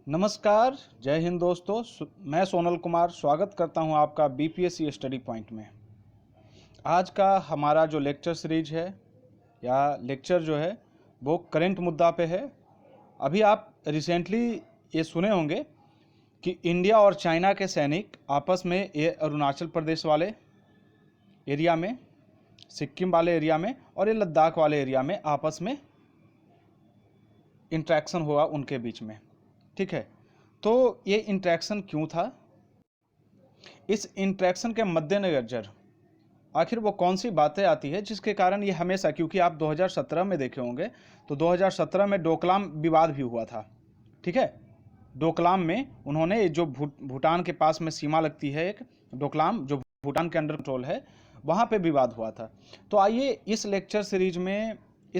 नमस्कार, जय हिंद दोस्तों। मैं सोनल कुमार स्वागत करता हूं आपका बीपीएससी स्टडी पॉइंट में। आज का हमारा जो लेक्चर सीरीज है या लेक्चर जो है वो करंट मुद्दा पे है। अभी आप रिसेंटली ये सुने होंगे कि इंडिया और चाइना के सैनिक आपस में ये अरुणाचल प्रदेश वाले एरिया में, सिक्किम वाले एरिया में और ये लद्दाख वाले एरिया में आपस में इंट्रैक्शन हुआ उनके बीच में। ठीक है, तो ये इंट्रैक्शन क्यों था? इस इंट्रैक्शन के मद्देनजर आखिर वो कौन सी बातें आती है जिसके कारण ये हमेशा, क्योंकि आप 2017 में देखे होंगे तो 2017 में डोकलाम विवाद भी हुआ था। ठीक है, डोकलाम में उन्होंने जो भूटान के पास में सीमा लगती है, एक डोकलाम जो भूटान के अंडर कंट्रोल है, वहाँ पे विवाद हुआ था। तो आइए इस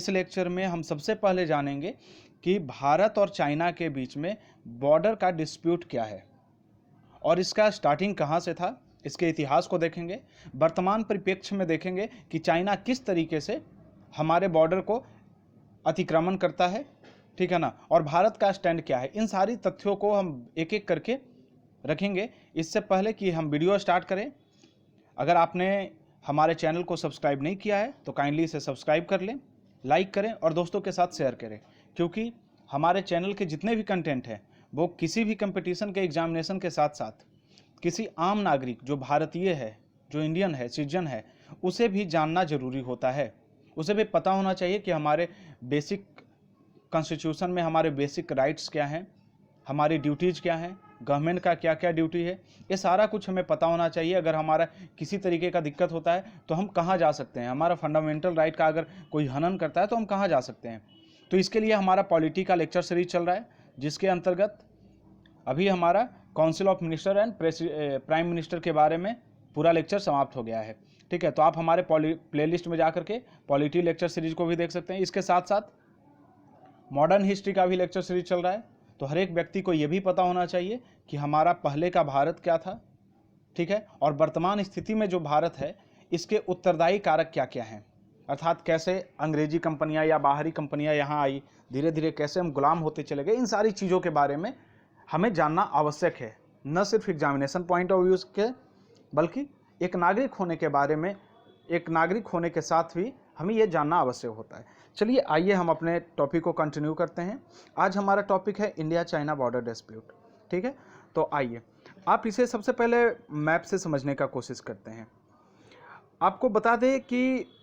लेक्चर में हम सबसे पहले जानेंगे कि भारत और चाइना के बीच में बॉर्डर का डिस्प्यूट क्या है और इसका स्टार्टिंग कहाँ से था, इसके इतिहास को देखेंगे। वर्तमान परिप्रेक्ष्य में देखेंगे कि चाइना किस तरीके से हमारे बॉर्डर को अतिक्रमण करता है, ठीक है ना, और भारत का स्टैंड क्या है। इन सारी तथ्यों को हम एक एक करके रखेंगे। इससे पहले कि हम वीडियो स्टार्ट करें, अगर आपने हमारे चैनल को सब्सक्राइब नहीं किया है तो काइंडली इसे सब्सक्राइब कर लें, लाइक करें और दोस्तों के साथ शेयर करें, क्योंकि हमारे चैनल के जितने भी कंटेंट हैं वो किसी भी कंपटीशन के एग्जामिनेशन के साथ साथ किसी आम नागरिक जो भारतीय है, जो इंडियन है, सिटीजन है, उसे भी जानना जरूरी होता है। उसे भी पता होना चाहिए कि हमारे बेसिक कॉन्स्टिट्यूशन में हमारे बेसिक राइट्स क्या हैं, हमारी ड्यूटीज़ क्या हैं, गवर्नमेंट का क्या क्या ड्यूटी है, ये सारा कुछ हमें पता होना चाहिए। अगर हमारा किसी तरीके का दिक्कत होता है तो हम कहाँ जा सकते हैं, हमारा फंडामेंटल राइट का अगर कोई हनन करता है तो हम कहाँ जा सकते हैं। तो इसके लिए हमारा पॉलिटी का लेक्चर सीरीज चल रहा है, जिसके अंतर्गत अभी हमारा council of minister and prime minister के बारे में पूरा लेक्चर समाप्त हो गया है। ठीक है, तो आप हमारे प्लेलिस्ट में जा करके पॉलिटी लेक्चर सीरीज को भी देख सकते हैं। इसके साथ साथ मॉडर्न हिस्ट्री का भी लेक्चर सीरीज चल रहा है। तो हर एक व्यक्ति को यह भी पता होना चाहिए कि हमारा पहले का भारत क्या था, ठीक है, और वर्तमान स्थिति में जो भारत है इसके उत्तरदायी कारक क्या क्या हैं, अर्थात कैसे अंग्रेजी कंपनियां या बाहरी कंपनियां यहाँ आई, धीरे धीरे कैसे हम गुलाम होते चले गए। इन सारी चीज़ों के बारे में हमें जानना आवश्यक है, न सिर्फ एग्जामिनेशन पॉइंट ऑफ व्यू के, बल्कि एक नागरिक होने के बारे में, एक नागरिक होने के साथ भी हमें यह जानना आवश्यक होता है। चलिए आइए हम अपने टॉपिक को कंटिन्यू करते हैं। आज हमारा टॉपिक है इंडिया चाइना बॉर्डर डिस्प्यूट। ठीक है, तो आइए आप इसे सबसे पहले मैप से समझने का कोशिश करते हैं। आपको बता दें कि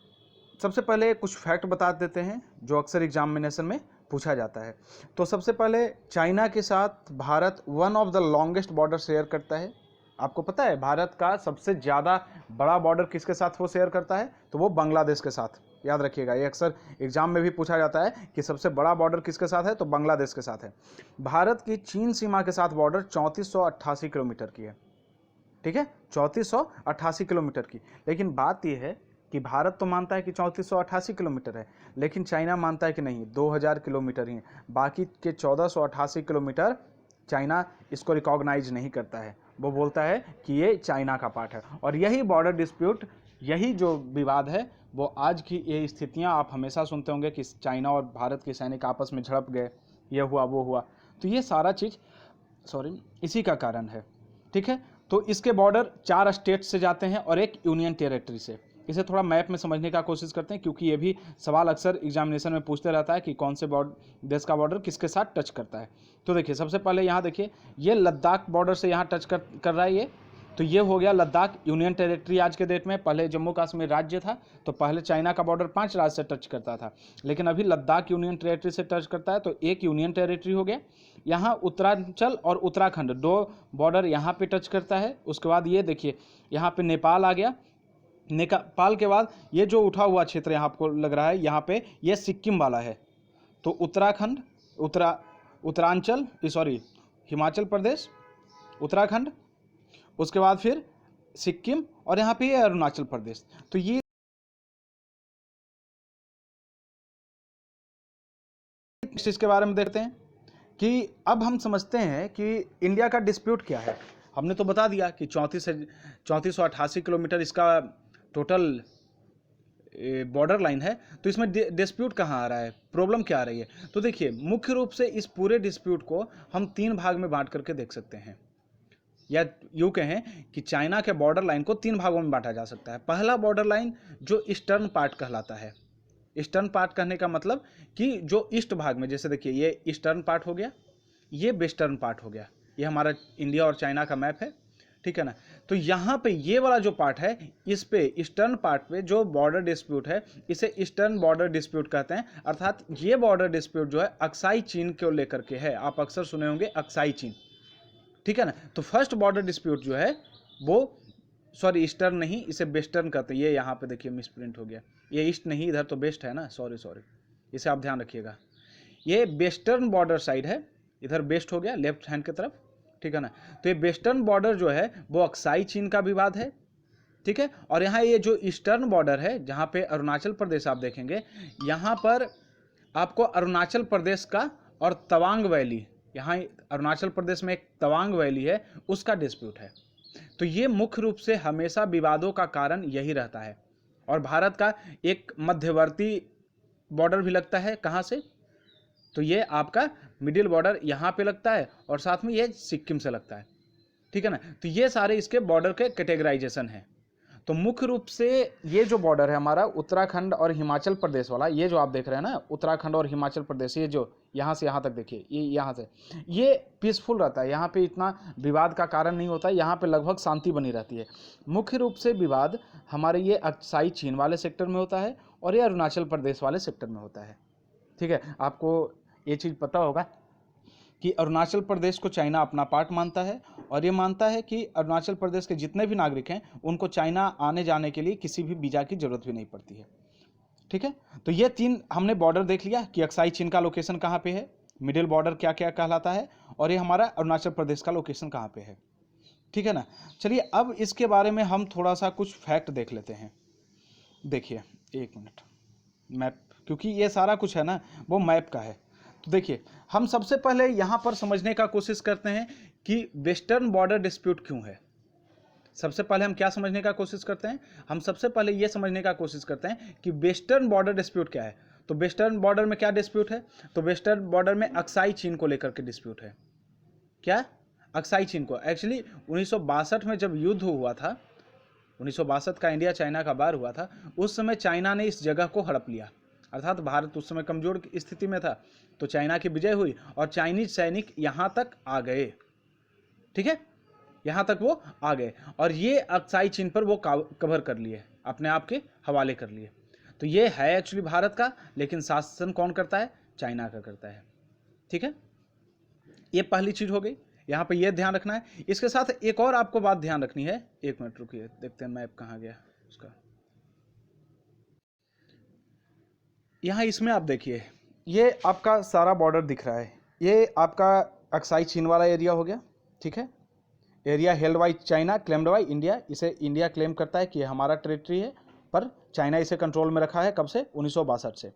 सबसे पहले कुछ फैक्ट बता देते हैं जो अक्सर एग्जामिनेशन में पूछा जाता है। तो सबसे पहले चाइना के साथ Bharat one of the longest border share करता है। आपको पता है भारत का सबसे ज़्यादा बड़ा बॉर्डर किसके साथ वो शेयर करता है? तो वो बांग्लादेश के साथ। याद रखिएगा, ये अक्सर एग्जाम में भी पूछा जाता है कि सबसे बड़ा बॉर्डर किसके साथ है, तो बांग्लादेश के साथ है। भारत की चीन सीमा के साथ बॉर्डर 3488 किलोमीटर की है। ठीक है, 3488 किलोमीटर की। लेकिन बात यह है कि भारत तो मानता है कि 3488 किलोमीटर है, लेकिन चाइना मानता है कि नहीं, 2000 किलोमीटर ही है। बाकी के 1488 किलोमीटर चाइना इसको रिकॉग्नाइज नहीं करता है, वो बोलता है कि ये चाइना का पार्ट है। और यही बॉर्डर डिस्प्यूट, यही जो विवाद है, वो आज की ये स्थितियां आप हमेशा सुनते होंगे कि चाइना और भारत के सैनिक आपस में झड़प गए, ये हुआ वो हुआ। तो ये सारा चीज़ इसी का कारण है। ठीक है, तो इसके बॉर्डर 4 स्टेट से जाते हैं और एक यूनियन टेरिटरी से। इसे थोड़ा मैप में समझने का कोशिश करते हैं, क्योंकि ये भी सवाल अक्सर एग्जामिनेशन में पूछते रहता है कि कौन से देश का बॉर्डर किसके साथ टच करता है। तो देखिए सबसे पहले यहाँ देखिए, ये लद्दाख बॉर्डर से यहाँ टच कर रहा है ये। तो ये हो गया लद्दाख यूनियन टेरिटरी आज के डेट में। पहले जम्मू कश्मीर राज्य था, तो पहले चाइना का बॉर्डर 5 राज्य से टच करता था, लेकिन अभी लद्दाख यूनियन टेरिटरी से टच करता है, तो एक यूनियन टेरिटरी हो गया। यहाँ उत्तरांचल और उत्तराखंड 2 बॉर्डर यहाँ पे टच करता है। उसके बाद ये देखिए यहाँ पे नेपाल आ गया। नेपाल के बाद ये जो उठा हुआ क्षेत्र यहाँ आपको लग रहा है, यहाँ पे ये सिक्किम वाला है। तो उत्तराखंड, उत्तरांचल, हिमाचल प्रदेश, उत्तराखंड, उसके बाद फिर सिक्किम और यहाँ पे ये अरुणाचल प्रदेश। तो ये इसके बारे में देखते हैं कि अब हम समझते हैं कि इंडिया का डिस्प्यूट क्या है। हमने तो बता दिया कि 3488 किलोमीटर इसका टोटल बॉर्डर लाइन है, तो इसमें डिस्प्यूट कहाँ आ रहा है, प्रॉब्लम क्या आ रही है? तो देखिए मुख्य रूप से इस पूरे डिस्प्यूट को हम 3 भाग में बांट करके देख सकते हैं, या यूँ कहें कि चाइना के बॉर्डर लाइन को 3 भागों में बांटा जा सकता है। पहला बॉर्डर लाइन जो ईस्टर्न पार्ट कहलाता है। ईस्टर्न पार्ट कहने का मतलब कि जो ईस्ट भाग में, जैसे देखिए ये ईस्टर्न पार्ट हो गया, ये वेस्टर्न पार्ट हो गया, ये हमारा इंडिया और चाइना का मैप है, ठीक है ना। तो यहाँ पे ये वाला जो पार्ट है, इस पे ईस्टर्न पार्ट पे जो बॉर्डर डिस्प्यूट है, इसे ईस्टर्न बॉर्डर डिस्प्यूट कहते हैं। अर्थात ये बॉर्डर डिस्प्यूट जो है अक्साई चीन को लेकर के है। आप अक्सर सुने होंगे अक्साई चीन, ठीक है ना। तो फर्स्ट बॉर्डर डिस्प्यूट जो है वो, सॉरी ईस्टर्न नहीं, इसे वेस्टर्न कहते हैं। ये यहाँ पे देखिए मिसप्रिंट हो गया, ये ईस्ट नहीं, इधर तो वेस्ट है ना, सॉरी, इसे आप ध्यान रखिएगा। ये वेस्टर्न बॉर्डर साइड है, इधर वेस्ट हो गया लेफ्ट हैंड की तरफ, ठीक है ना। तो ये वेस्टर्न बॉर्डर जो है वो अक्साई चीन का विवाद है, ठीक है। और यहाँ ये जो ईस्टर्न बॉर्डर है, जहाँ पे अरुणाचल प्रदेश आप देखेंगे, यहाँ पर आपको अरुणाचल प्रदेश का और तवांग वैली, यहाँ अरुणाचल प्रदेश में एक तवांग वैली है, उसका डिस्प्यूट है। तो ये मुख्य रूप से हमेशा विवादों का कारण यही रहता है। और भारत का एक मध्यवर्ती बॉर्डर भी लगता है, कहाँ से? तो ये आपका मिडिल बॉर्डर यहाँ पे लगता है, और साथ में ये सिक्किम से लगता है, ठीक है ना। तो ये सारे इसके बॉर्डर के कैटेगराइजेशन है। तो मुख्य रूप से ये जो बॉर्डर है हमारा उत्तराखंड और हिमाचल प्रदेश वाला, ये जो आप देख रहे हैं ना, उत्तराखंड और हिमाचल प्रदेश, ये जो यहाँ से यहाँ तक देखिए, ये यहाँ से, ये पीसफुल रहता है, यहाँ पे इतना विवाद का कारण नहीं होता है, यहाँ पे लगभग शांति बनी रहती है। मुख्य रूप से विवाद हमारे ये अक्साई चीन वाले सेक्टर में होता है, और ये अरुणाचल प्रदेश वाले सेक्टर में होता है, ठीक है। आपको ये चीज़ पता होगा कि अरुणाचल प्रदेश को चाइना अपना पार्ट मानता है, और ये मानता है कि अरुणाचल प्रदेश के जितने भी नागरिक हैं उनको चाइना आने जाने के लिए किसी भी वीज़ा की ज़रूरत भी नहीं पड़ती है, ठीक है। तो ये 3 हमने बॉर्डर देख लिया कि अक्साई चीन का लोकेशन कहाँ पे है, मिडिल बॉर्डर क्या क्या कहलाता है, और ये हमारा अरुणाचल प्रदेश का लोकेशन कहाँ पे है, ठीक है ना। चलिए अब इसके बारे में हम थोड़ा सा कुछ फैक्ट देख लेते हैं। देखिए 1 मिनट, मैप, क्योंकि ये सारा कुछ है ना वो मैप का है। तो देखिए हम सबसे पहले यहाँ पर समझने का कोशिश करते हैं कि वेस्टर्न बॉर्डर डिस्प्यूट क्यों है। सबसे पहले हम क्या समझने का कोशिश करते हैं, हम सबसे पहले ये समझने का कोशिश करते हैं कि वेस्टर्न बॉर्डर डिस्प्यूट क्या है। तो वेस्टर्न बॉर्डर में क्या डिस्प्यूट है? तो वेस्टर्न बॉर्डर में अक्साई चीन को लेकर के डिस्प्यूट है। क्या? अक्साई चीन को। एक्चुअली 1962 में जब युद्ध हुआ था, 1962 का इंडिया चाइना का वार हुआ था, उस समय चाइना ने इस जगह को हड़प लिया। अर्थात भारत उस समय कमजोर स्थिति में था, तो चाइना की विजय हुई और चाइनीज सैनिक यहाँ तक आ गए, ठीक है, यहाँ तक वो आ गए, और ये अक्साई चीन पर वो कवर कर लिए, अपने आप के हवाले कर लिए। तो ये है एक्चुअली भारत का, लेकिन शासन कौन करता है? चाइना का करता है, ठीक है। ये पहली चीज हो गई, यहाँ पे ये ध्यान रखना है। इसके साथ एक और आपको बात ध्यान रखनी है, 1 मिनट रुकिए, देखते हैं मैप कहाँ गया उसका। यहाँ इसमें आप देखिए, ये आपका सारा बॉर्डर दिख रहा है, ये आपका अक्साई चीन वाला एरिया हो गया, ठीक है। Area held by China, claimed by India. इसे इंडिया क्लेम करता है कि ये हमारा टेरिटरी है, पर चाइना इसे कंट्रोल में रखा है। कब से? 1962 से।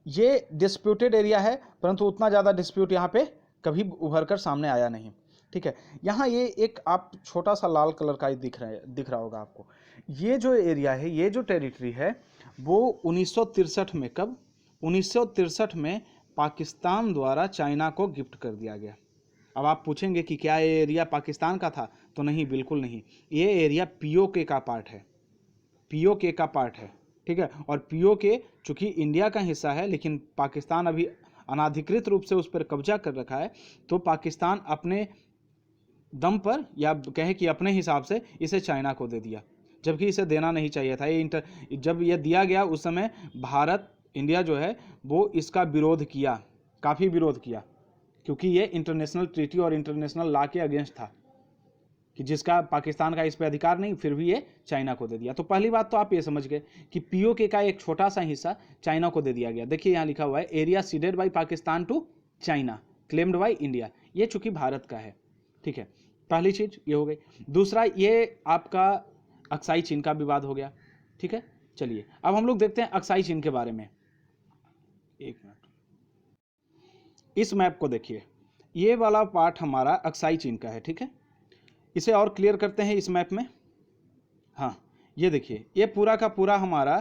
ये डिस्प्यूटेड एरिया है, परंतु उतना ज़्यादा डिस्प्यूट यहाँ पे कभी उभर कर सामने आया नहीं, ठीक है। यहाँ ये एक आप छोटा सा लाल कलर का दिख रहा होगा आपको। ये जो एरिया है, ये जो टेरिटरी है, वो 1963 में, कब? 1963 में पाकिस्तान द्वारा चाइना को गिफ्ट कर दिया गया। अब आप पूछेंगे कि क्या ये एरिया पाकिस्तान का था? तो नहीं, बिल्कुल नहीं। ये एरिया पीओके का पार्ट है, पीओके का पार्ट है, ठीक है। और पीओके चूंकि इंडिया का हिस्सा है, लेकिन पाकिस्तान अभी अनाधिकृत रूप से उस पर कब्जा कर रखा है, तो पाकिस्तान अपने दम पर, या कहे कि अपने हिसाब से, इसे चाइना को दे दिया, जबकि इसे देना नहीं चाहिए था। ये जब ये दिया गया उस समय भारत, इंडिया जो है वो इसका विरोध किया, काफ़ी विरोध किया, क्योंकि ये इंटरनेशनल ट्रीटी और इंटरनेशनल लॉ के अगेंस्ट था, कि जिसका पाकिस्तान का इस पे अधिकार नहीं, फिर भी ये चाइना को दे दिया। तो पहली बात तो आप ये समझ गए कि पीओके का एक छोटा सा हिस्सा चाइना को दे दिया गया। देखिए यहाँ लिखा हुआ है, area ceded by Pakistan to China, claimed by India. ये चूंकि भारत का है, ठीक है। पहली चीज ये हो गई। दूसरा, ये आपका अक्साई चीन का विवाद हो गया, ठीक है। चलिए अब हम लोग देखते हैं अक्साई चीन के बारे में। 1 मिनट, इस मैप को देखिए, ये वाला पार्ट हमारा अक्साई चीन का है, ठीक है। इसे और क्लियर करते हैं इस मैप में। हाँ, ये देखिए, ये पूरा का पूरा हमारा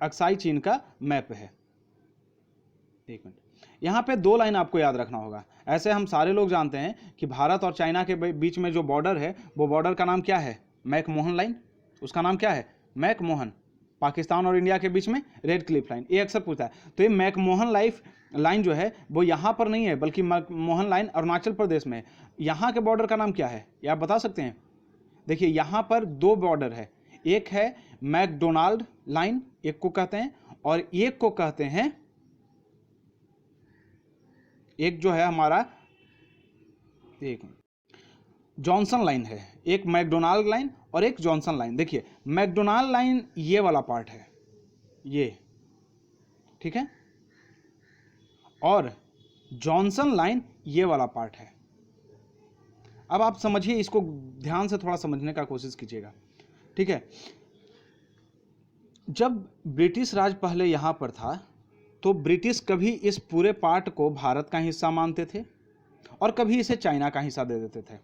अक्साई चीन का मैप है। एक मिनट, यहाँ पे 2 लाइन आपको याद रखना होगा। ऐसे हम सारे लोग जानते हैं कि भारत और चाइना के बीच में जो बॉर्डर है वो बॉर्डर का नाम क्या है, मैकमोहन लाइन। उसका नाम क्या है, मैकमोहन। पाकिस्तान और इंडिया के बीच में रेड क्लिफ लाइन, ये अक्सर पूछता है। तो ये मैकमोहन लाइन जो है वो यहाँ पर नहीं है, बल्कि मैकमोहन लाइन अरुणाचल प्रदेश में है। यहाँ के बॉर्डर का नाम क्या है, ये आप बता सकते हैं? देखिए यहाँ पर 2 बॉर्डर है, एक है मैकडोनाल्ड लाइन, एक को कहते हैं, और एक को कहते हैं, एक जो है हमारा, एक जॉनसन लाइन है। एक मैकडोनाल्ड लाइन और एक जॉनसन लाइन। देखिए मैकडोनाल्ड लाइन ये वाला पार्ट है, ये, ठीक है, और जॉनसन लाइन ये वाला पार्ट है। अब आप समझिए, इसको ध्यान से थोड़ा समझने का कोशिश कीजिएगा, ठीक है। जब ब्रिटिश राज पहले यहां पर था तो ब्रिटिश कभी इस पूरे पार्ट को भारत का हिस्सा मानते थे और कभी इसे चाइना का हिस्सा दे देते थे।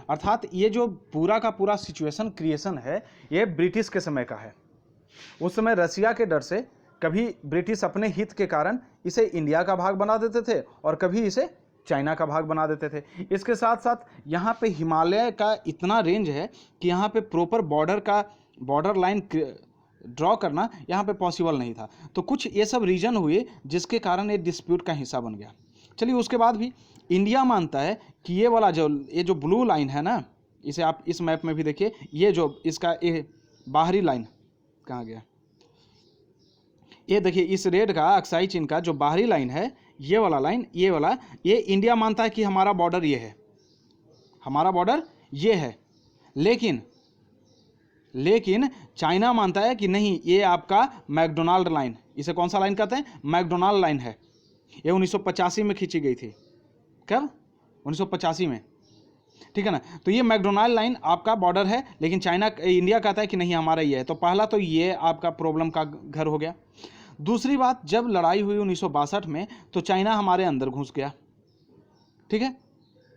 अर्थात ये जो पूरा का पूरा सिचुएशन क्रिएशन है ये ब्रिटिश के समय का है। उस समय रसिया के डर से कभी ब्रिटिश अपने हित के कारण इसे इंडिया का भाग बना देते थे और कभी इसे चाइना का भाग बना देते थे। इसके साथ साथ यहाँ पे हिमालय का इतना रेंज है कि यहाँ पे प्रॉपर बॉर्डर लाइन ड्रॉ करना यहाँ पे पॉसिबल नहीं था। तो कुछ ये सब रीजन हुए जिसके कारण ये डिस्प्यूट का हिस्सा बन गया। चलिए, उसके बाद भी इंडिया मानता है कि ये जो ब्लू लाइन है ना, इसे आप इस मैप में भी देखिए, ये जो इसका ये बाहरी लाइन कहाँ गया, ये देखिए इस रेड का अक्साई चीन का जो बाहरी लाइन है, ये वाला लाइन, ये वाला, ये इंडिया मानता है कि हमारा बॉर्डर ये है, हमारा बॉर्डर ये है। लेकिन चाइना मानता है कि नहीं, ये आपका मैकडोनाल्ड लाइन, इसे कौन सा लाइन कहते हैं, मैकडोनाल्ड लाइन है। ये 1985 में खींची गई थी। कब? 1985 में, ठीक है ना। तो ये मैकडोनाल्ड लाइन आपका बॉर्डर है, लेकिन इंडिया कहता है कि नहीं हमारा ये है। तो पहला तो ये आपका प्रॉब्लम का घर हो गया। दूसरी बात, जब लड़ाई हुई 1962 में तो चाइना हमारे अंदर घुस गया, ठीक है।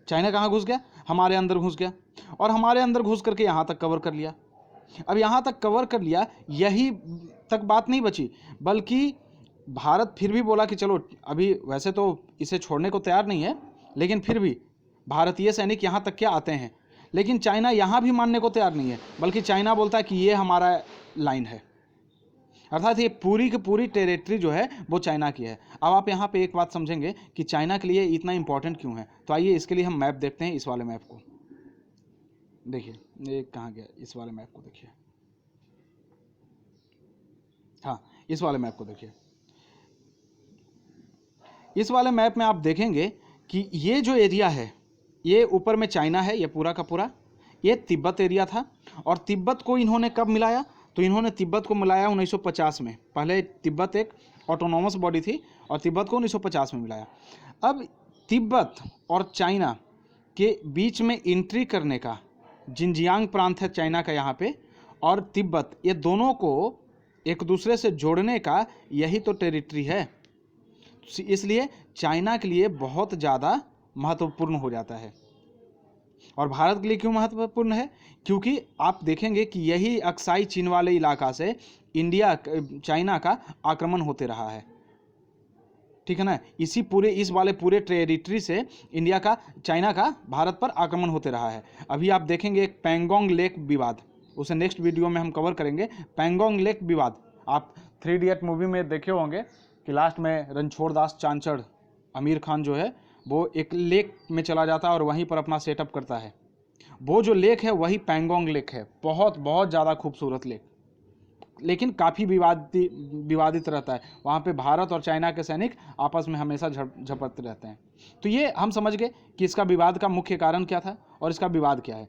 चाइना कहाँ घुस गया, हमारे अंदर घुस गया, और हमारे अंदर घुस करके यहाँ तक कवर कर लिया। अब यहाँ तक कवर कर लिया, यही तक बात नहीं बची, बल्कि भारत फिर भी बोला कि चलो, अभी वैसे तो इसे छोड़ने को तैयार नहीं है, लेकिन फिर भी भारतीय सैनिक यहाँ तक क्या आते हैं। लेकिन चाइना यहाँ भी मानने को तैयार नहीं है, बल्कि चाइना बोलता है कि ये हमारा लाइन है। अर्थात ये पूरी की पूरी टेरिटरी जो है वो चाइना की है। अब आप यहाँ पे एक बात समझेंगे कि चाइना के लिए इतना इंपॉर्टेंट क्यों है। तो आइए इसके लिए हम मैप देखते हैं, इस वाले मैप को देखिए, ये कहाँ गया, इस वाले मैप को देखिए, हाँ इस वाले मैप को देखिए। इस वाले मैप में आप देखेंगे कि ये जो एरिया है, ये ऊपर में चाइना है, ये पूरा का पूरा, ये तिब्बत एरिया था। और तिब्बत को इन्होंने कब मिलाया, तो इन्होंने तिब्बत को मिलाया 1950 में। पहले तिब्बत एक ऑटोनॉमस बॉडी थी और तिब्बत को 1950 में मिलाया। अब तिब्बत और चाइना के बीच में एंट्री करने का जिनजियांग प्रांत है चाइना का यहाँ पे, और तिब्बत, ये दोनों को एक दूसरे से जोड़ने का यही तो टेरिटरी है। इसलिए चाइना के लिए बहुत ज़्यादा महत्वपूर्ण हो जाता है। और भारत के लिए क्यों महत्वपूर्ण है, क्योंकि आप देखेंगे कि यही अक्साई चीन वाले इलाका से चाइना का आक्रमण होते रहा है, ठीक है ना। इस वाले पूरे टेरिटरी से चाइना का भारत पर आक्रमण होते रहा है। अभी आप देखेंगे एक पैंगोंग लेक विवाद, उसे नेक्स्ट वीडियो में हम कवर करेंगे। पैंगोंग लेक विवाद आप 3 इडियट मूवी में देखे होंगे कि लास्ट में रणछोड़ दास चांचड़, आमिर खान जो है, वो एक लेक में चला जाता है और वहीं पर अपना सेटअप करता है। वो जो लेक है वही पैंगोंग लेक है, बहुत बहुत ज़्यादा खूबसूरत लेक, लेकिन काफ़ी विवादित रहता है। वहाँ पे भारत और चाइना के सैनिक आपस में हमेशा झपटते रहते हैं। तो ये हम समझ गए कि इसका विवाद का मुख्य कारण क्या था और इसका विवाद क्या है,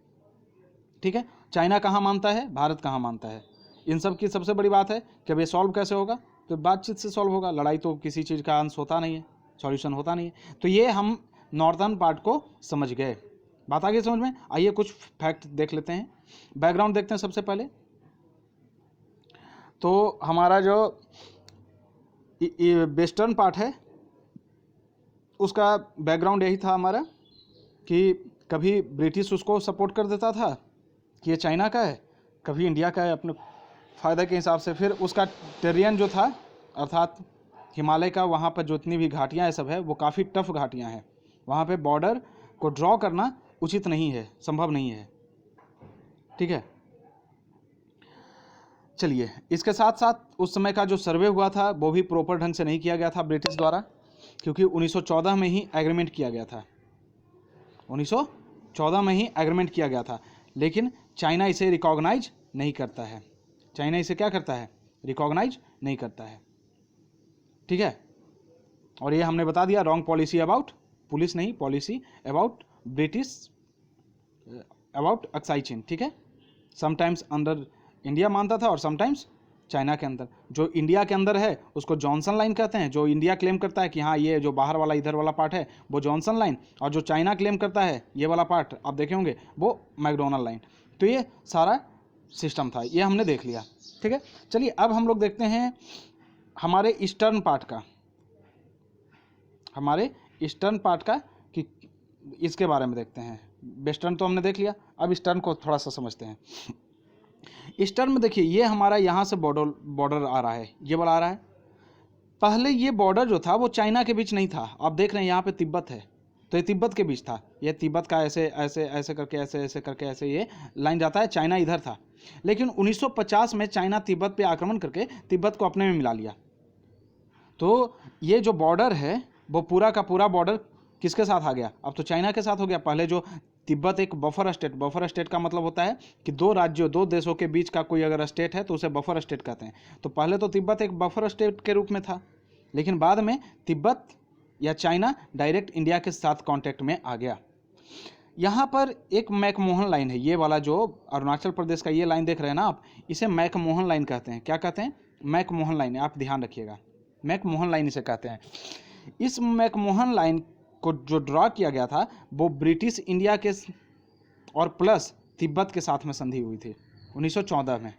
ठीक है। चाइना कहाँ मानता है, भारत कहाँ मानता है। इन सब की सबसे बड़ी बात है कि अब ये सॉल्व कैसे होगा, तो बातचीत से सॉल्व होगा। लड़ाई तो किसी चीज़ का अंश होता नहीं है, सॉल्यूशन होता नहीं है। तो ये हम नॉर्दर्न पार्ट को समझ गए। बात आ गई समझ में। आइए कुछ फैक्ट देख लेते हैं, बैकग्राउंड देखते हैं सबसे पहले। तो हमारा जो वेस्टर्न पार्ट है उसका बैकग्राउंड यही था हमारा कि कभी ब्रिटिश उसको सपोर्ट कर देता था कि ये चाइना का है, कभी इंडिया का है, अपने फ़ायदे के हिसाब से फिर उसका टेरियन जो था, अर्थात हिमालय का वहाँ पर जितनी भी घाटियाँ ये सब है वो काफ़ी टफ घाटियाँ हैं, वहाँ पे बॉर्डर को ड्रॉ करना उचित नहीं है, संभव नहीं है। ठीक है, चलिए इसके साथ साथ उस समय का जो सर्वे हुआ था वो भी प्रॉपर ढंग से नहीं किया गया था ब्रिटिश द्वारा, क्योंकि 1914 में ही एग्रीमेंट किया गया था, 1914 में ही एग्रीमेंट किया गया था, लेकिन चाइना इसे रिकॉग्नाइज नहीं करता है। चाइना इसे क्या करता है? रिकॉग्नाइज नहीं करता है। ठीक है, और ये हमने बता दिया रॉन्ग पॉलिसी अबाउट, पुलिस नहीं, policy about British, about Aksai चीन। ठीक है, समटाइम्स अंदर इंडिया मानता था और समटाइम्स चाइना के अंदर। जो इंडिया के अंदर है उसको जॉनसन लाइन कहते हैं, जो इंडिया क्लेम करता है कि हाँ ये जो बाहर वाला इधर वाला पार्ट है वो जॉनसन लाइन, और जो चाइना क्लेम करता है ये वाला पार्ट आप देखे होंगे वो मैकडोनल्ड लाइन। तो ये सारा सिस्टम था, ये हमने देख लिया। ठीक है, चलिए अब हम लोग देखते हैं हमारे ईस्टर्न पार्ट का, हमारे ईस्टर्न पार्ट का कि इसके बारे में देखते हैं। वेस्टर्न तो हमने देख लिया, अब ईस्टर्न को थोड़ा सा समझते हैं। ईस्टर्न में देखिए ये हमारा यहाँ से बॉर्डर आ रहा है, ये वाला आ रहा है। पहले ये बॉर्डर जो था वो चाइना के बीच नहीं था, आप देख रहे हैं यहाँ पे तिब्बत है, तो ये तिब्बत के बीच था। ये तिब्बत का ऐसे ऐसे ऐसे करके ऐसे ऐसे करके ऐसे ये लाइन जाता है, चाइना इधर था। लेकिन 1950 में चाइना तिब्बत पे आक्रमण करके तिब्बत को अपने में मिला लिया। तो ये जो बॉर्डर है वो पूरा का पूरा बॉर्डर किसके साथ आ गया? अब तो चाइना के साथ हो गया। पहले जो तिब्बत एक बफर स्टेट का मतलब होता है कि दो राज्यों, दो देशों के बीच का कोई अगर स्टेट है तो उसे बफर स्टेट कहते हैं। तो पहले तो तिब्बत एक बफर स्टेट के रूप में था, लेकिन बाद में तिब्बत या चाइना डायरेक्ट इंडिया के साथ कांटेक्ट में आ गया। यहाँ पर एक मैकमोहन लाइन है, ये वाला जो अरुणाचल प्रदेश का ये लाइन देख रहे हैं ना आप, इसे मैकमोहन लाइन कहते हैं। क्या कहते हैं? मैकमोहन लाइन, आप ध्यान रखिएगा, मैकमोहन लाइन इसे कहते हैं। इस मैकमोहन लाइन को जो ड्रॉ किया गया था वो ब्रिटिश इंडिया के और प्लस तिब्बत के साथ में संधि हुई थी 1914 में।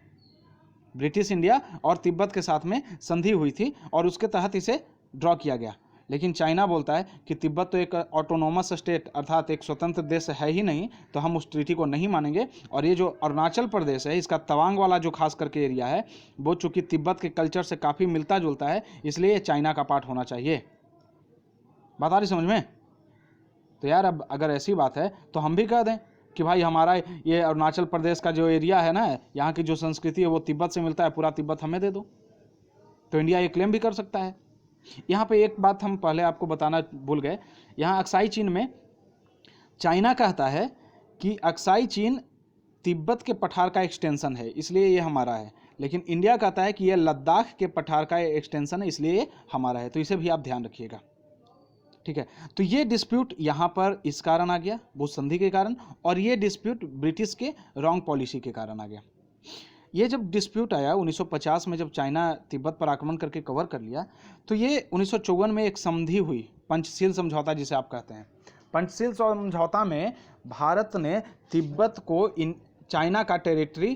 ब्रिटिश इंडिया और तिब्बत के साथ में संधि हुई थी और उसके तहत इसे ड्रॉ किया गया। लेकिन चाइना बोलता है कि तिब्बत तो एक ऑटोनोमस स्टेट अर्थात एक स्वतंत्र देश है ही नहीं, तो हम उस ट्रीटी को नहीं मानेंगे। और ये जो अरुणाचल प्रदेश है, इसका तवांग वाला जो खास करके एरिया है, वो चूँकि तिब्बत के कल्चर से काफ़ी मिलता जुलता है, इसलिए ये चाइना का पार्ट होना चाहिए। बात आ रही समझ में? तो यार अब अगर ऐसी बात है तो हम भी कह दें कि भाई हमारा ये अरुणाचल प्रदेश का जो एरिया है ना, यहाँ की जो संस्कृति है वो तिब्बत से मिलता है, पूरा तिब्बत हमें दे दो, तो इंडिया ये क्लेम भी कर सकता है। यहाँ पे एक बात हम पहले आपको बताना भूल गए, यहाँ अक्साई चीन में चाइना कहता है कि अक्साई चीन तिब्बत के पठार का एक्सटेंशन है, इसलिए ये हमारा है। लेकिन इंडिया कहता है कि ये लद्दाख के पठार का एक्सटेंशन है, इसलिए ये हमारा है। तो इसे भी आप ध्यान रखिएगा। ठीक है, तो ये डिस्प्यूट यहाँ पर इस कारण आ गया, भूज संधि के कारण, और ये डिस्प्यूट ब्रिटिश के रॉन्ग पॉलिसी के कारण आ गया। ये जब डिस्प्यूट आया 1950 में, जब चाइना तिब्बत पर आक्रमण करके कवर कर लिया, तो ये 1954 में एक संधि हुई, पंचशील समझौता जिसे आप कहते हैं। पंचशील समझौता में भारत ने तिब्बत को चाइना का टेरिटरी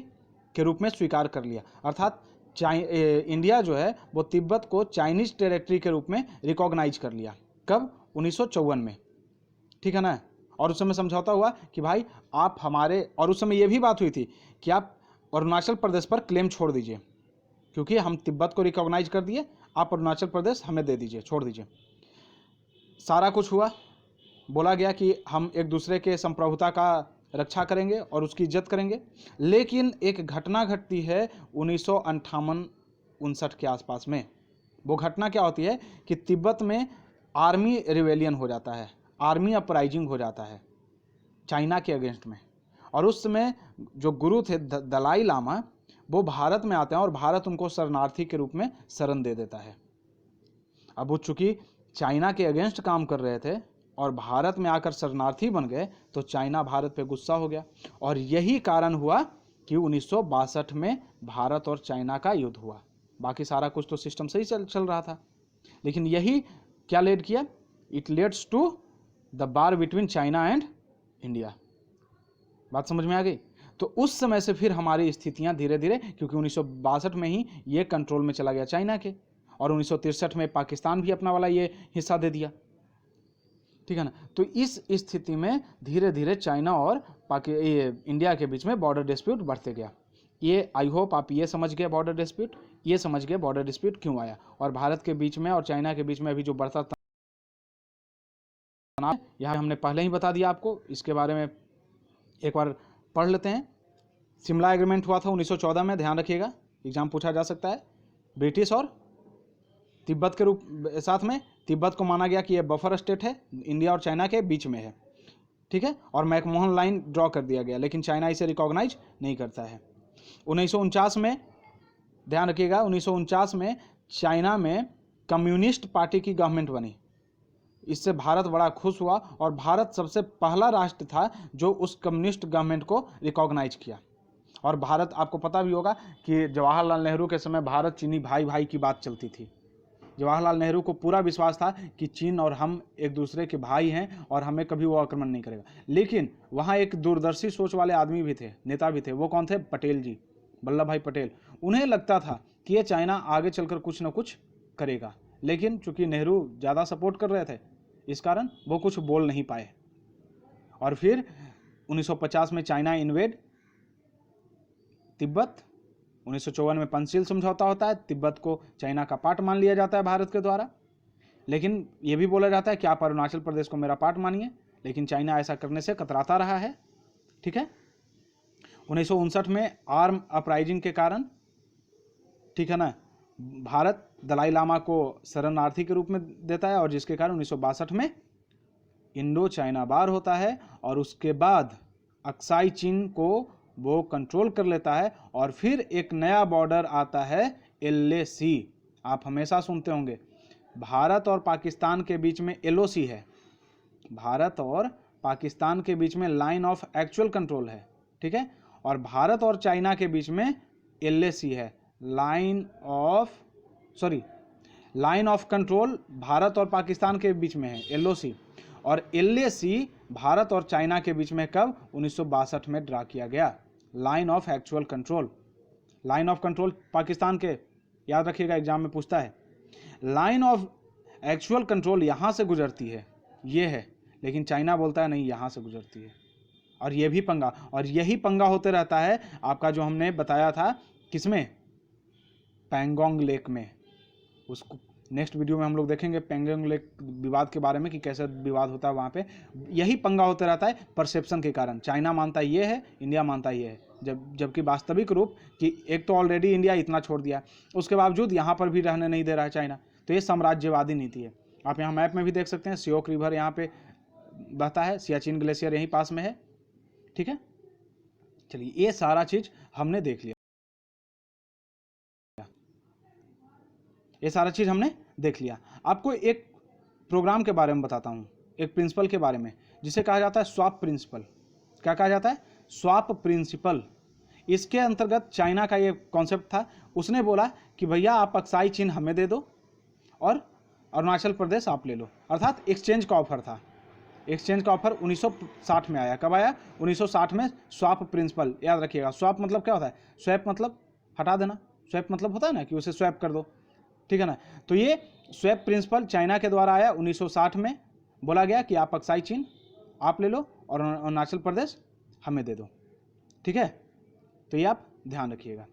के रूप में स्वीकार कर लिया, अर्थात इंडिया जो है वो तिब्बत को चाइनीज टेरिटरी के रूप में रिकॉग्नाइज कर लिया। कब? 1954 में। ठीक है ना? और उस समय समझौता हुआ कि भाई आप हमारे, और उस समय ये भी बात हुई थी कि आप अरुणाचल प्रदेश पर क्लेम छोड़ दीजिए, क्योंकि हम तिब्बत को रिकॉग्नाइज कर दिए, आप अरुणाचल प्रदेश हमें दे दीजिए, छोड़ दीजिए। सारा कुछ हुआ, बोला गया कि हम एक दूसरे के संप्रभुता का रक्षा करेंगे और उसकी इज्जत करेंगे। लेकिन एक घटना घटती है 1958-59 के आसपास में। वो घटना क्या होती है कि तिब्बत में आर्मी रिवेलियन हो जाता है, आर्मी अपराइजिंग हो जाता है चाइना के अगेंस्ट में। और उस समय जो गुरु थे दलाई लामा, वो भारत में आते हैं और भारत उनको शरणार्थी के रूप में शरण दे देता है। अब वो चूंकि चाइना के अगेंस्ट काम कर रहे थे और भारत में आकर शरणार्थी बन गए, तो चाइना भारत पे गुस्सा हो गया, और यही कारण हुआ कि 1962 में भारत और चाइना का युद्ध हुआ। बाकी सारा कुछ तो सिस्टम सही चल रहा था, लेकिन यही क्या लेड किया? It leads to the bar between China and India. बात समझ में आ गई? तो उस समय से फिर हमारी स्थितियां धीरे धीरे, क्योंकि 1962 में ही ये कंट्रोल में चला गया चाइना के, और 1963 में पाकिस्तान भी अपना वाला ये हिस्सा दे दिया। ठीक है ना? तो इस स्थिति में धीरे धीरे चाइना और इंडिया के बीच में बॉर्डर डिस्प्यूट बढ़ते गया। ये आई होप आप ये समझ गए बॉर्डर डिस्प्यूट, ये समझ गए बॉर्डर डिस्प्यूट क्यों आया, और भारत के बीच में और चाइना के बीच में अभी जो बढ़ता तनाव, यहाँ हमने पहले ही बता दिया आपको, इसके बारे में एक बार पढ़ लेते हैं। शिमला एग्रीमेंट हुआ था 1914 में, ध्यान रखिएगा, एग्जाम पूछा जा सकता है। ब्रिटिश और तिब्बत के रूप साथ में, तिब्बत को माना गया कि यह बफर स्टेट है, इंडिया और चाइना के बीच में है, ठीक है, और मैकमोहन लाइन ड्रॉ कर दिया गया, लेकिन चाइना इसे रिकॉग्नाइज नहीं करता है। 1949 में, ध्यान रखिएगा, 1949 में चाइना में कम्युनिस्ट पार्टी की गवर्नमेंट बनी। इससे भारत बड़ा खुश हुआ और भारत सबसे पहला राष्ट्र था जो उस कम्युनिस्ट गवर्नमेंट को रिकॉग्नाइज किया। और भारत, आपको पता भी होगा कि जवाहरलाल नेहरू के समय भारत चीनी भाई भाई की बात चलती थी। जवाहरलाल नेहरू को पूरा विश्वास था कि चीन और हम एक दूसरे के भाई हैं और हमें कभी वो आक्रमण नहीं करेगा। लेकिन वहाँ एक दूरदर्शी सोच वाले आदमी भी थे, नेता भी थे, वो कौन थे? पटेल जी, वल्लभ भाई पटेल। उन्हें लगता था कि ये चाइना आगे चलकर कुछ ना कुछ करेगा, लेकिन चूंकि नेहरू ज़्यादा सपोर्ट कर रहे थे, इस कारण वो कुछ बोल नहीं पाए। और फिर 1950 में चाइना इन्वेड तिब्बत, 1954 में पंचशील समझौता होता है, तिब्बत को चाइना का पार्ट मान लिया जाता है भारत के द्वारा। लेकिन ये भी बोला जाता है कि आप अरुणाचल प्रदेश को मेरा पार्ट मानिए, लेकिन चाइना ऐसा करने से कतराता रहा है, ठीक है। 1959 में आर्म अपराइजिंग के कारण, ठीक है ना, भारत दलाई लामा को शरणार्थी के रूप में देता है, और जिसके कारण 1962 में इंडो चाइना वार होता है, और उसके बाद अक्साई चीन को वो कंट्रोल कर लेता है, और फिर एक नया बॉर्डर आता है LAC। आप हमेशा सुनते होंगे भारत और पाकिस्तान के बीच में LOC है, भारत और पाकिस्तान के बीच में लाइन ऑफ एक्चुअल कंट्रोल है, ठीक है, और भारत और चाइना के बीच में LAC है, लाइन ऑफ कंट्रोल भारत और पाकिस्तान के बीच में है LOC, और LAC भारत और चाइना के बीच में कब? 1962 में ड्रा किया गया, line of actual control. Line of control Pakistan के, याद रखिएगा एग्जाम में पूछता है, लाइन ऑफ एक्चुअल कंट्रोल यहाँ से गुजरती है, ये है, लेकिन चाइना बोलता है नहीं, यहाँ से गुजरती है। और ये भी पंगा, और यही पंगा होते रहता है आपका, जो हमने बताया था किसमें? पैंगोंग लेक में। उसको नेक्स्ट वीडियो में हम लोग देखेंगे पैंगोंग लेक विवाद के बारे में, कि कैसे विवाद होता है वहाँ पे। यही पंगा होते रहता है परसेप्शन के कारण, चाइना मानता ये है, इंडिया मानता ये है, जबकि वास्तविक रूप कि एक तो ऑलरेडी इंडिया इतना छोड़ दिया, उसके बावजूद यहाँ पर भी रहने नहीं दे रहा है चाइना। तो ये साम्राज्यवादी नीति है। आप यहाँ मैप में भी देख सकते हैं, सियोक रिवर यहाँ पे बहता है, सियाचिन ग्लेशियर यहीं पास में है, ठीक है। चलिए, ये सारा चीज हमने देख लिया, ये सारा चीज हमने देख लिया। आपको एक प्रोग्राम के बारे में बताता हूँ, एक प्रिंसिपल के बारे में, जिसे कहा जाता है स्वैप प्रिंसिपल। क्या कहा जाता है? Swap principal. इसके अंतर्गत चाइना का ये कॉन्सेप्ट था, उसने बोला कि भैया आप अक्साई चीन हमें दे दो और अरुणाचल प्रदेश आप ले लो, अर्थात एक्सचेंज का ऑफर था। एक्सचेंज का ऑफर 1960 में आया। कब आया? 1960 में। स्वैप प्रिंसिपल, याद रखिएगा। स्वैप मतलब क्या होता है? स्वैप मतलब हटा देना, स्वैप मतलब होता है ना कि उसे स्वैप कर दो, ठीक है ना। तो ये स्वैप प्रिंसिपल चाइना के द्वारा आया 1960 में। बोला गया कि आप अक्साई चीन आप ले लो और अरुणाचल प्रदेश हमें दे दो, ठीक है। तो ये आप ध्यान रखिएगा।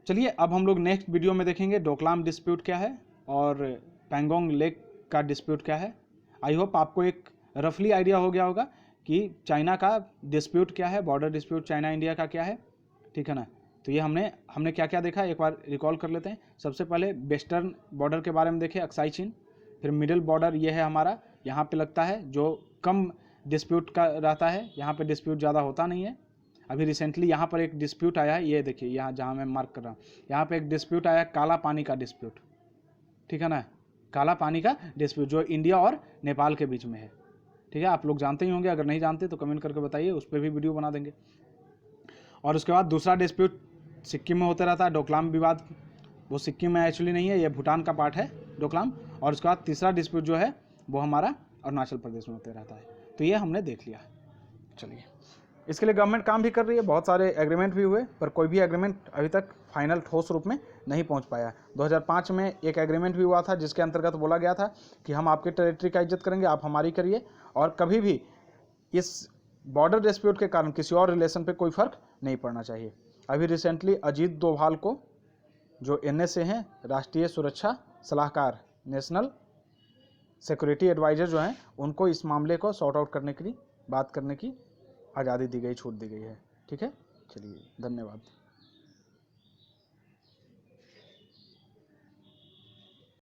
चलिए, अब हम लोग नेक्स्ट वीडियो में देखेंगे डोकलाम डिस्प्यूट क्या है और पैंगोंग लेक का डिस्प्यूट क्या है। आई होप आपको एक रफली आइडिया हो गया होगा कि चाइना का डिस्प्यूट क्या है, बॉर्डर डिस्प्यूट चाइना इंडिया का क्या है, ठीक है ना। तो ये हमने क्या क्या देखा, एक बार रिकॉल कर लेते हैं। सबसे पहले वेस्टर्न बॉर्डर के बारे में देखे, अक्साई चीन। फिर मिडिल बॉर्डर ये है हमारा, यहाँ पे लगता है जो कम डिस्प्यूट का रहता है, यहाँ पे डिस्प्यूट ज़्यादा होता नहीं है। अभी रिसेंटली यहाँ पर एक डिस्प्यूट आया है, ये देखिए यहाँ जहाँ मैं मार्क कर रहा हूँ, यहाँ पे एक डिस्प्यूट आया काला पानी का डिस्प्यूट, ठीक है ना। काला पानी का डिस्प्यूट जो इंडिया और नेपाल के बीच में है, ठीक है। आप लोग जानते ही होंगे, अगर नहीं जानते तो कमेंट करके बताइए, उस पर भी वीडियो बना देंगे। और उसके बाद दूसरा डिस्प्यूट सिक्किम में होता रहता है, डोकलाम विवाद। वो सिक्किम में एक्चुअली नहीं है, ये भूटान का पार्ट है डोकलाम। और उसके बाद तीसरा डिस्प्यूट जो है वो हमारा अरुणाचल प्रदेश में होते रहता है। तो ये हमने देख लिया। चलिए, इसके लिए गवर्नमेंट काम भी कर रही है, बहुत सारे एग्रीमेंट भी हुए, पर कोई भी एग्रीमेंट अभी तक फाइनल ठोस रूप में नहीं पहुंच पाया। 2005 में एक एग्रीमेंट भी हुआ था, जिसके अंतर्गत बोला गया था कि हम आपके टेरिटरी का इज्जत करेंगे, आप हमारी करिए, और कभी भी इस बॉर्डर डिस्प्यूट के कारण किसी और रिलेशन पे कोई फर्क नहीं पड़ना चाहिए। अभी रिसेंटली अजीत डोभाल को, जो NSA हैं, राष्ट्रीय सुरक्षा सलाहकार, नेशनल सिक्योरिटी एडवाइजर जो हैं, उनको इस मामले को सॉर्ट आउट करने के लिए बात करने की आज़ादी दी गई, छूट दी गई है। ठीक है, चलिए धन्यवाद।